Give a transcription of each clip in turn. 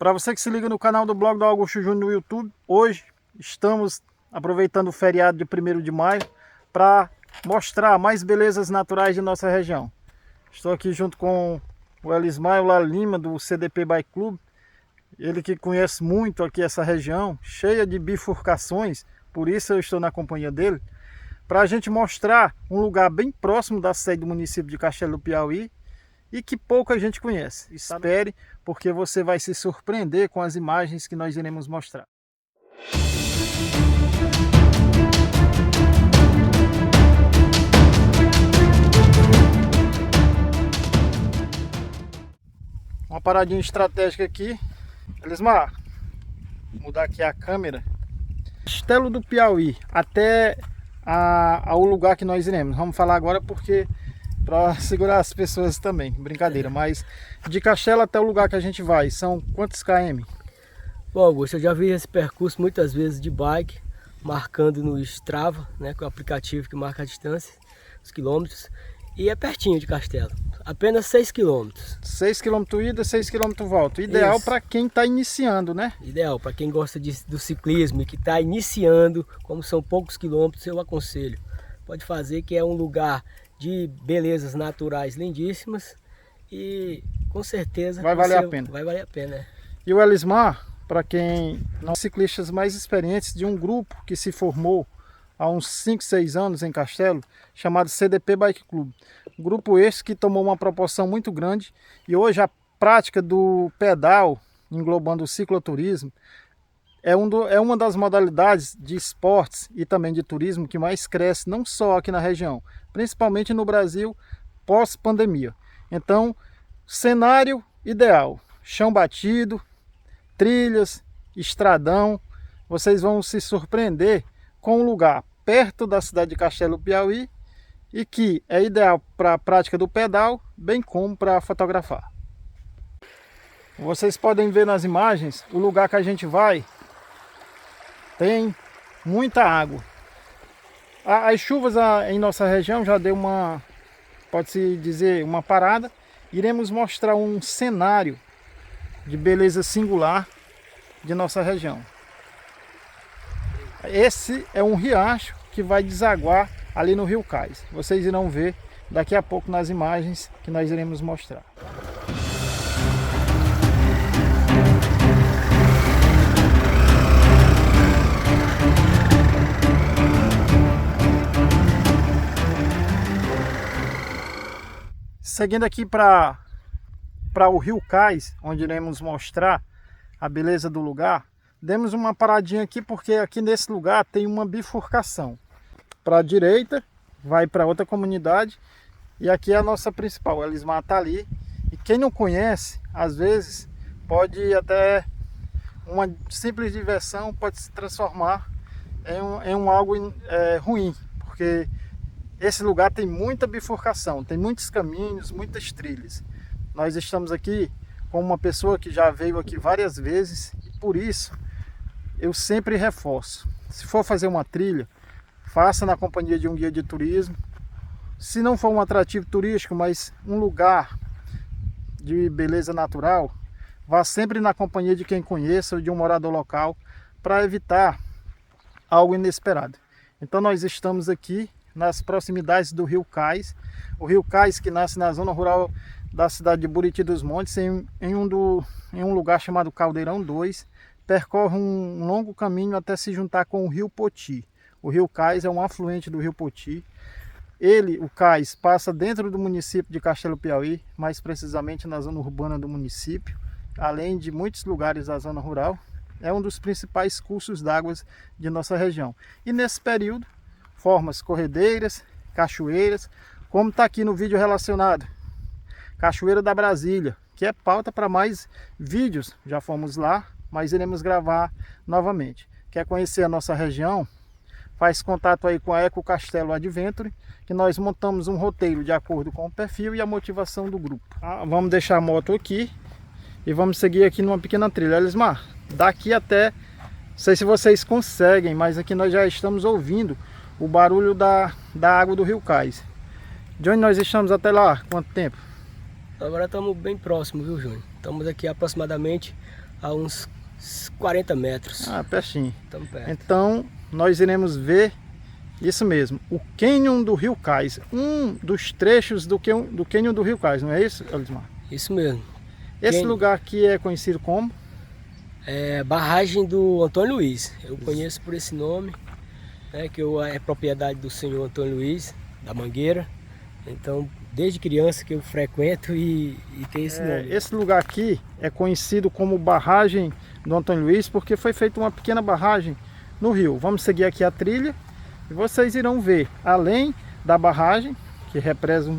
Para você que se liga no canal do blog do Augusto Júnior no YouTube, hoje estamos aproveitando o feriado de 1º de maio para mostrar mais belezas naturais de nossa região. Estou aqui junto com o Elismar Lima do CDP Bike Club, ele que conhece muito aqui essa região, cheia de bifurcações, por isso eu estou na companhia dele, para a gente mostrar um lugar bem próximo da sede do município de Castelo do Piauí, e que pouca gente conhece. Espere, porque você vai se surpreender com as imagens que nós iremos mostrar. Uma paradinha estratégica aqui. Elismar, vou mudar aqui a câmera. Castelo do Piauí, até ao lugar que nós iremos. Vamos falar agora porque para segurar as pessoas também, brincadeira, mas de Castelo até o lugar que a gente vai, são quantos km? Bom, Augusto, eu já vi esse percurso muitas vezes de bike, marcando no Strava, né, que é o aplicativo que marca a distância, os quilômetros, e é pertinho de Castelo, apenas 6 quilômetros. 6 km ida, 6 km volta, ideal para quem está iniciando, né? Ideal, para quem gosta do ciclismo e que está iniciando, como são poucos quilômetros, eu aconselho. Pode fazer, que é um lugar de belezas naturais lindíssimas e com certeza vai valer a pena. Vai valer a pena. E o Elismar, para quem não, ciclistas mais experientes de um grupo que se formou há uns 5, 6 anos em Castelo, chamado CDP Bike Club. Grupo esse que tomou uma proporção muito grande e hoje a prática do pedal, englobando o cicloturismo, é uma das modalidades de esportes e também de turismo que mais cresce, não só aqui na região, principalmente no Brasil pós-pandemia. Então, cenário ideal, chão batido, trilhas, estradão, vocês vão se surpreender com um lugar perto da cidade de Castelo do Piauí e que é ideal para a prática do pedal, bem como para fotografar. Vocês podem ver nas imagens, o lugar que a gente vai tem muita água. As chuvas em nossa região já deu pode-se dizer, uma parada. Iremos mostrar um cenário de beleza singular de nossa região. Esse é um riacho que vai desaguar ali no Rio Cais. Vocês irão ver daqui a pouco nas imagens que nós iremos mostrar. Seguindo aqui para o Rio Cais, onde iremos mostrar a beleza do lugar, demos uma paradinha aqui porque aqui nesse lugar tem uma bifurcação. Para a direita vai para outra comunidade e aqui é a nossa principal, o Elismar está ali. E quem não conhece, às vezes pode até uma simples diversão pode se transformar em algo ruim, porque esse lugar tem muita bifurcação, tem muitos caminhos, muitas trilhas. Nós estamos aqui com uma pessoa que já veio aqui várias vezes e por isso eu sempre reforço. Se for fazer uma trilha, faça na companhia de um guia de turismo. Se não for um atrativo turístico, mas um lugar de beleza natural, vá sempre na companhia de quem conheça ou de um morador local para evitar algo inesperado. Então nós estamos aqui nas proximidades do Rio Cais. O Rio Cais que nasce na zona rural da cidade de Buriti dos Montes, em um lugar chamado Caldeirão 2, percorre um longo caminho até se juntar com o Rio Poti. O Rio Cais é um afluente do Rio Poti. O Cais, passa dentro do município de Castelo do Piauí, mais precisamente na zona urbana do município, além de muitos lugares da zona rural. É um dos principais cursos d'água de nossa região. E nesse período, forma corredeiras, cachoeiras, como está aqui no vídeo relacionado. Cachoeira da Brasília, que é pauta para mais vídeos. Já fomos lá, mas iremos gravar novamente. Quer conhecer a nossa região? Faz contato aí com a Eco Castelo Adventure, que nós montamos um roteiro de acordo com o perfil e a motivação do grupo. Vamos deixar a moto aqui e vamos seguir aqui numa pequena trilha. Elismar, daqui até, não sei se vocês conseguem, mas aqui nós já estamos ouvindo o barulho da água do Rio Cais. De onde nós estamos até lá? Quanto tempo? Agora estamos bem próximos, viu, Júnior? Estamos aqui aproximadamente a uns 40 metros. Ah, pertinho. Estamos perto. Então nós iremos ver isso mesmo, o Cânion do Rio Cais, um dos trechos do Cânion do Rio Cais, não é isso, Elismar? Isso mesmo. Esse lugar aqui é conhecido como? É barragem do Antônio Luiz. Eu conheço por esse nome, né, que é propriedade do senhor Antônio Luiz, da Mangueira. Então, desde criança que eu frequento e tem esse nome. Esse lugar aqui é conhecido como barragem do Antônio Luiz porque foi feita uma pequena barragem no rio. Vamos seguir aqui a trilha e vocês irão ver, além da barragem, que represa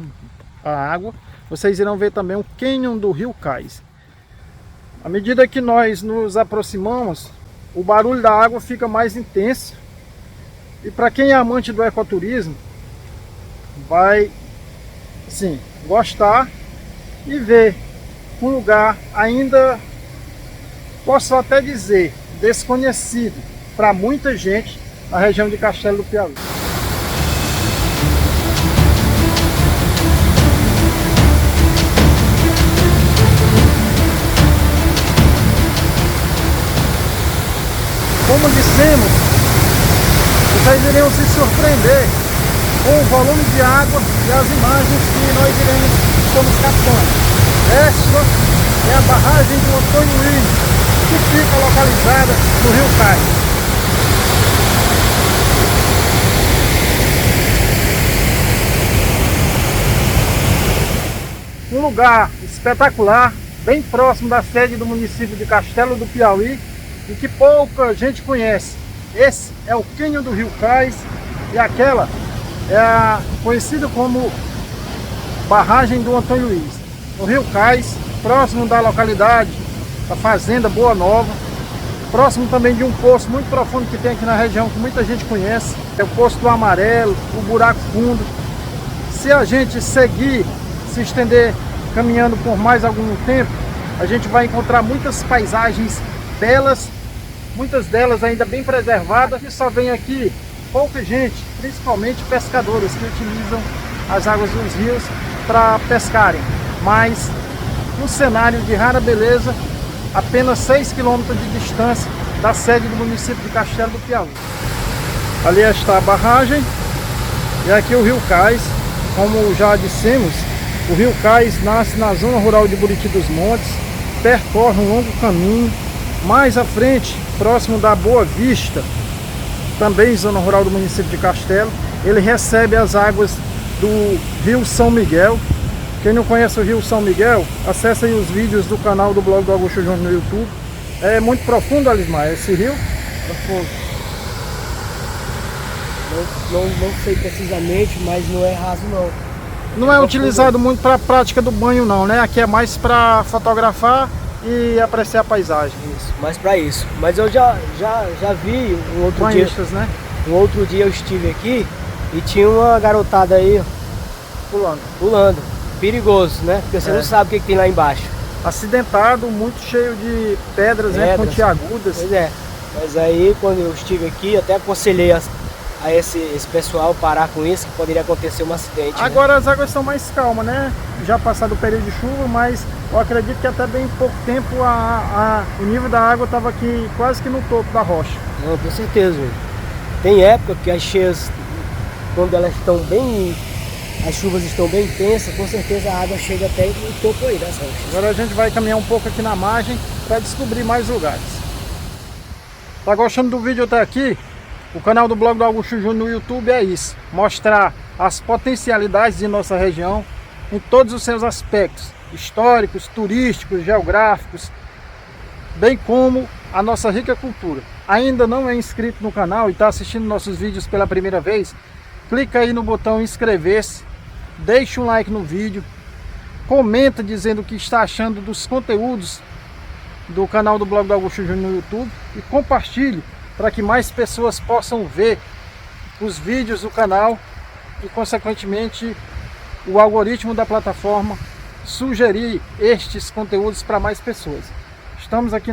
a água, vocês irão ver também o Cânion do Rio Cais. À medida que nós nos aproximamos, o barulho da água fica mais intenso. E para quem é amante do ecoturismo, vai sim gostar e ver um lugar ainda, posso até dizer, desconhecido para muita gente na região de Castelo do Piauí. Como dissemos, vocês iriam se surpreender com o volume de água e as imagens que nós estamos captando. Esta é a barragem do Antônio Luiz, que fica localizada no Rio Cais. Um lugar espetacular, bem próximo da sede do município de Castelo do Piauí, e que pouca gente conhece. Esse é o Cânion do Rio Cais e aquela é conhecida como barragem do Antônio Luiz. No Rio Cais, próximo da localidade da Fazenda Boa Nova, próximo também de um poço muito profundo que tem aqui na região, que muita gente conhece, é o Poço do Amarelo, o Buraco Fundo. Se a gente seguir, se estender caminhando por mais algum tempo, a gente vai encontrar muitas paisagens belas, muitas delas ainda bem preservadas, e só vem aqui pouca gente, principalmente pescadores que utilizam as águas dos rios para pescarem, mas um cenário de rara beleza, apenas 6 km de distância da sede do município de Castelo do Piauí. Ali está a barragem e aqui o Rio Cais. Como já dissemos, o Rio Cais nasce na zona rural de Buriti dos Montes, percorre um longo caminho. Mais à frente, próximo da Boa Vista, também zona rural do município de Castelo, ele recebe as águas do Rio São Miguel. Quem não conhece o Rio São Miguel, acesse aí os vídeos do canal do blog do Augusto Júnior no YouTube. É muito profundo, Elismar, esse rio? Profundo. Não sei precisamente, mas não é raso não. Não é utilizado muito para a prática do banho não, né? Aqui é mais para fotografar e apreciar a paisagem. Isso, mais para isso. Mas eu já vi um outro Banhistas, dia, né? Um outro dia eu estive aqui e tinha uma garotada aí pulando. Perigoso, né? Porque você não sabe o que tem lá embaixo. Acidentado, muito cheio de pedras, né? Pontiagudas. Pois é. Mas aí quando eu estive aqui, até aconselhei a esse pessoal parar com isso, que poderia acontecer um acidente. Agora, né? As águas estão mais calmas, né? Já passado o período de chuva, mas eu acredito que até bem pouco tempo o nível da água estava aqui quase que no topo da rocha. Não, com certeza. Tem época que as cheias, quando elas estão bem, as chuvas estão bem intensas, com certeza a água chega até no topo aí das rochas. Agora a gente vai caminhar um pouco aqui na margem para descobrir mais lugares. Tá gostando do vídeo até aqui? O canal do blog do Augusto Júnior no YouTube é isso, mostrar as potencialidades de nossa região em todos os seus aspectos, históricos, turísticos, geográficos, bem como a nossa rica cultura. Ainda não é inscrito no canal e está assistindo nossos vídeos pela primeira vez? Clica aí no botão inscrever-se, deixa um like no vídeo, comenta dizendo o que está achando dos conteúdos do canal do blog do Augusto Júnior no YouTube e compartilhe para que mais pessoas possam ver os vídeos do canal e, consequentemente, o algoritmo da plataforma sugerir estes conteúdos para mais pessoas. Estamos aqui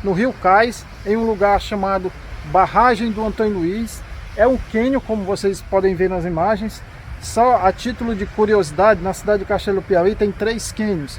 no Rio Cais, em um lugar chamado Barragem do Antônio Luiz. É um cânion, como vocês podem ver nas imagens. Só a título de curiosidade, na cidade de Castelo do Piauí tem 3 cânions.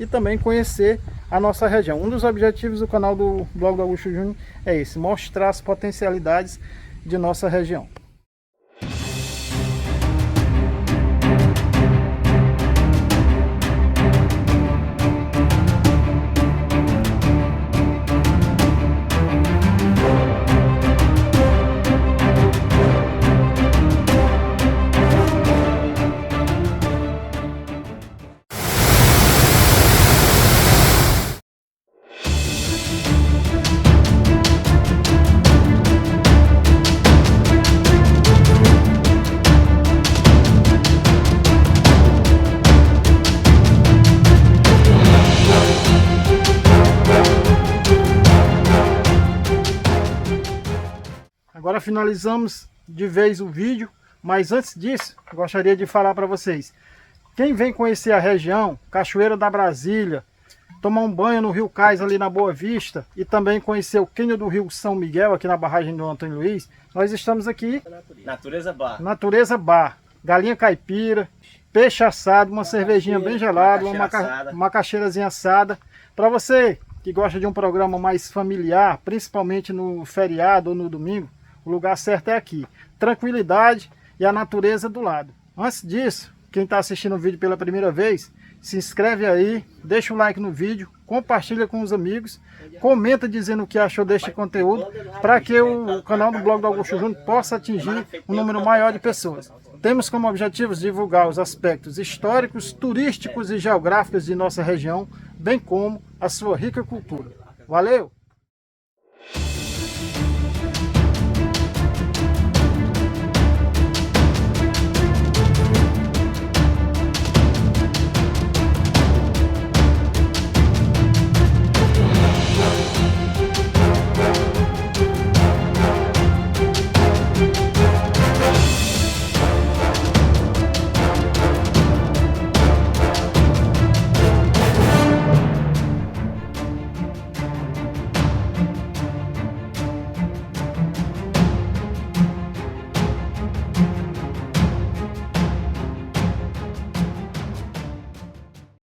e também conhecer a nossa região. Um dos objetivos do canal do Blog do Augusto Júnior é esse, mostrar as potencialidades de nossa região. Agora finalizamos de vez o vídeo, mas antes disso, gostaria de falar para vocês. Quem vem conhecer a região, Cachoeira da Brasília, tomar um banho no Rio Cais ali na Boa Vista e também conhecer o cânion do Rio São Miguel aqui na barragem do Antônio Luiz, nós estamos aqui Natureza Bar. Natureza Bar, galinha caipira, peixe assado, uma cervejinha bem gelada, uma macaxeirazinha assada. Para você que gosta de um programa mais familiar, principalmente no feriado ou no domingo, o lugar certo é aqui. Tranquilidade e a natureza do lado. Antes disso, quem está assistindo o vídeo pela primeira vez, se inscreve aí, deixa o like no vídeo, compartilha com os amigos, comenta dizendo o que achou deste conteúdo, para que o canal do Blog do Augusto Júnior possa atingir um número maior de pessoas. Temos como objetivo divulgar os aspectos históricos, turísticos e geográficos de nossa região, bem como a sua rica cultura. Valeu!